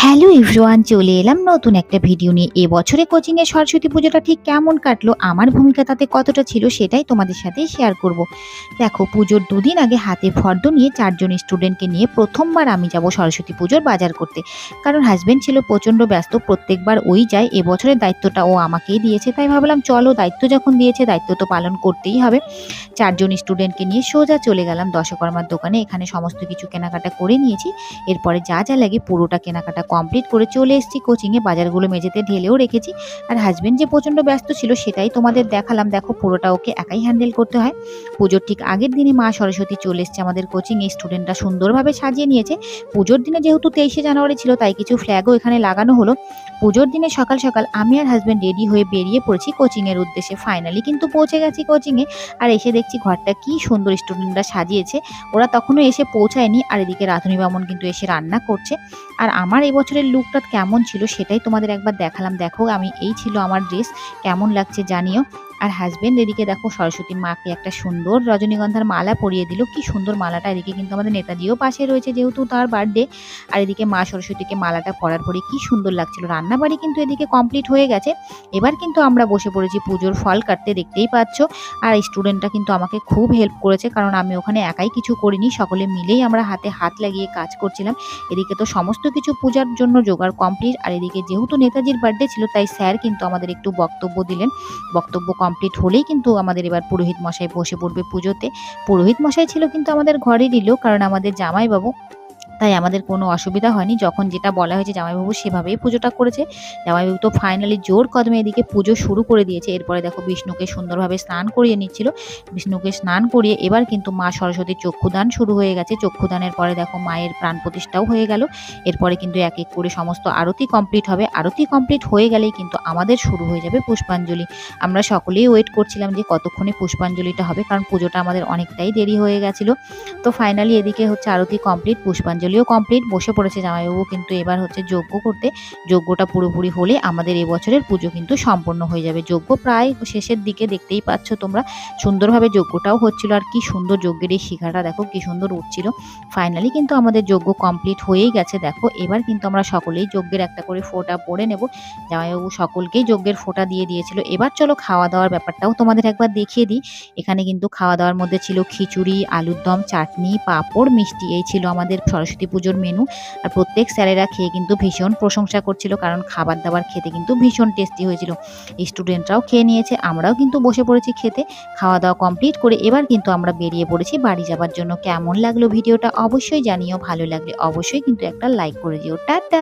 Hello everyone, চলে এলাম নতুন একটা ভিডিও নিয়ে। এবছরে কোচিংয়ে সরস্বতী পুজোটা ঠিক কেমন কাটলো, আমার ভূমিকা তাতে কতটা ছিল সেটাই তোমাদের সাথে শেয়ার করব। দেখো, পুজোর দুদিন আগে হাতে ফর্দ নিয়ে 4 জন স্টুডেন্টকে নিয়ে প্রথমবার আমি যাব সরস্বতী পুজোর বাজার করতে। কারণ হাজব্যান্ড ছিল প্রচণ্ড ব্যস্ত, প্রত্যেকবার ওই যায়, এবছরের দায়িত্বটা ও আমাকেই দিয়েছে। তাই ভাবলাম চলো, দায়িত্ব যখন দিয়েছে দায়িত্ব তো পালন করতেই হবে। 4 জন স্টুডেন্টকে নিয়ে সোজা চলে গেলাম দশকর্মার দোকানে। এখানে সমস্ত কিছু কেনাকাটা করে নিয়েছি। এরপরে যা যা লাগে পুরোটা কেনাকাটা কমপ্লিট করে চলে এসেছি কোচিংয়ে। বাজারগুলো মেঝেতে ঢেলেও রেখেছি। আর হাজবেন্ড যে প্রচণ্ড ব্যস্ত ছিল সেটাই তোমাদের দেখালাম। দেখো, পুরোটা ওকে একাই হ্যান্ডেল করতে হয়। পুজোর ঠিক আগের দিনে মা সরস্বতী চলে এসছে আমাদের কোচিংয়ে। স্টুডেন্টরা সুন্দরভাবে সাজিয়ে নিয়েছে। পুজোর দিনে যেহেতু 23শে জানুয়ারি ছিল, তাই কিছু ফ্ল্যাগও এখানে লাগানো হলো। পুজোর দিনে সকাল সকাল আমি আর হাজবেন্ড রেডি হয়ে বেরিয়ে পড়েছি কোচিংয়ের উদ্দেশ্যে। ফাইনালি কিন্তু পৌঁছে গেছি কোচিংয়ে। আর এসে দেখছি ঘরটা কি সুন্দর স্টুডেন্টরা সাজিয়েছে। ওরা তখনও এসে পৌঁছায়নি। আর এদিকে রাধুনী বামন কিন্তু এসে রান্না করছে। আর আমার এবছরের লুকটা কেমন ছিল সেটাই তোমাদের একবার দেখালাম। দেখো, এই ছিল আমার ড্রেস, কেমন লাগছে জানিও। আর হাজবেন্ড এদিকে দেখো সরস্বতী মাকে একটা সুন্দর রজনীগন্ধার মালা পরিয়ে দিল। কি সুন্দর মালাটা! এদিকে কিন্তু আমাদের নেতাজিও পাশে রয়েছে, যেহেতু তার বার্থডে। আর এদিকে মা সরস্বতীকে মালাটা পরার পরে কি সুন্দর লাগছিল। রান্নাবাড়ি কিন্তু এদিকে কমপ্লিট হয়ে গেছে। এবার কিন্তু আমরা বসে পড়েছি পুজোর ফল কাটতে, দেখতেই পাচ্ছ। আর স্টুডেন্টরা কিন্তু আমাকে খুব হেল্প করেছে, কারণ আমি ওখানে একাই কিছু করিনি, সকলে মিলেই আমরা হাতে হাত লাগিয়ে কাজ করছিলাম। এদিকে তো সমস্ত কিছু পূজার জন্য জোগাড় কমপ্লিট। আর এদিকে যেহেতু নেতাজির বার্থডে ছিল, তাই স্যার কিন্তু আমাদের একটু বক্তব্য দিলেন। বক্তব্য কমপ্লিট হলেই কিন্তু আমাদের এবার পুরোহিত মশাই বসে পড়বে পুজোতে। পুরোহিত মশাই ছিল কিন্তু আমাদের ঘরেরই লোক, কারণ আমাদের জামাইবাবু, তাই আমাদের কোনো অসুবিধা হয়নি। যখন যেটা বলা হয়েছে জামাইবাবু সেভাবেই পুজোটা করেছে। জামাইবাবু তো ফাইনালি জোর কদমে এদিকে পুজো শুরু করে দিয়েছে। এরপরে দেখো বিষ্ণুকে সুন্দরভাবে স্নান করিয়ে নিচ্ছিল। বিষ্ণুকে স্নান করিয়ে এবার কিন্তু মা সরস্বতীর চক্ষুদান শুরু হয়ে গেছে। চক্ষুদানের পরে দেখো মায়ের প্রাণ প্রতিষ্ঠাও হয়ে গেল। এরপরে কিন্তু এক এক করে সমস্ত আরতি কমপ্লিট হবে। আরতি কমপ্লিট হয়ে গেলেই কিন্তু আমাদের শুরু হয়ে যাবে পুষ্পাঞ্জলি। আমরা সকলেই ওয়েট করছিলাম যে কতক্ষণে পুষ্পাঞ্জলিটা হবে, কারণ পুজোটা আমাদের অনেকটাই দেরি হয়ে গেছিলো। তো ফাইনালি এদিকে হচ্ছে আরতি কমপ্লিট, পুষ্পাঞ্জলিও কমপ্লিট। বসে পড়েছে জামাইবাবু কিন্তু এবার হচ্ছে যজ্ঞ করতে। যজ্ঞটা পুরোপুরি হলে আমাদের এবছরের পুজো কিন্তু সম্পূর্ণ হয়ে যাবে। যজ্ঞ প্রায় শেষের দিকে, দেখতেই পাচ্ছ তোমরা। সুন্দরভাবে যজ্ঞটাও হচ্ছিল। আর কি সুন্দর যজ্ঞের এই শিখাটা দেখো কি সুন্দর উঠছিল। ফাইনালি কিন্তু আমাদের যজ্ঞ কমপ্লিট হয়েই গেছে। দেখো, এবার কিন্তু আমরা সকলেই যজ্ঞের একটা করে ফোঁটা পড়ে নেব। জামাইবাবু সকলকেই যজ্ঞের ফোঁটা দিয়ে দিয়েছিল। এবার চলো খাওয়া দাওয়ার ব্যাপারটাও তোমাদের একবার দেখিয়ে দিই। এখানে কিন্তু খাওয়া দাওয়ার মধ্যে ছিল খিচুড়ি, আলুর দম, চাটনি, পাঁপড়, মিষ্টি। এই ছিল আমাদের সরস্বতী পুজোর মেনু। আর প্রত্যেক স্যারেরা খেয়ে কিন্তু ভীষণ প্রশংসা করছিল, কারণ খাবার দাবার খেতে কিন্তু ভীষণ টেস্টি হয়েছিল। স্টুডেন্টরাও খেয়ে নিয়েছে, আমরাও কিন্তু বসে পড়েছি খেতে। খাওয়া দাওয়া কমপ্লিট করে এবার কিন্তু আমরা বেরিয়ে পড়েছি বাড়ি যাবার জন্য। কেমন লাগলো ভিডিওটা অবশ্যই জানিও, ভালো লাগলে অবশ্যই কিন্তু একটা লাইক করে দিও। টাটা।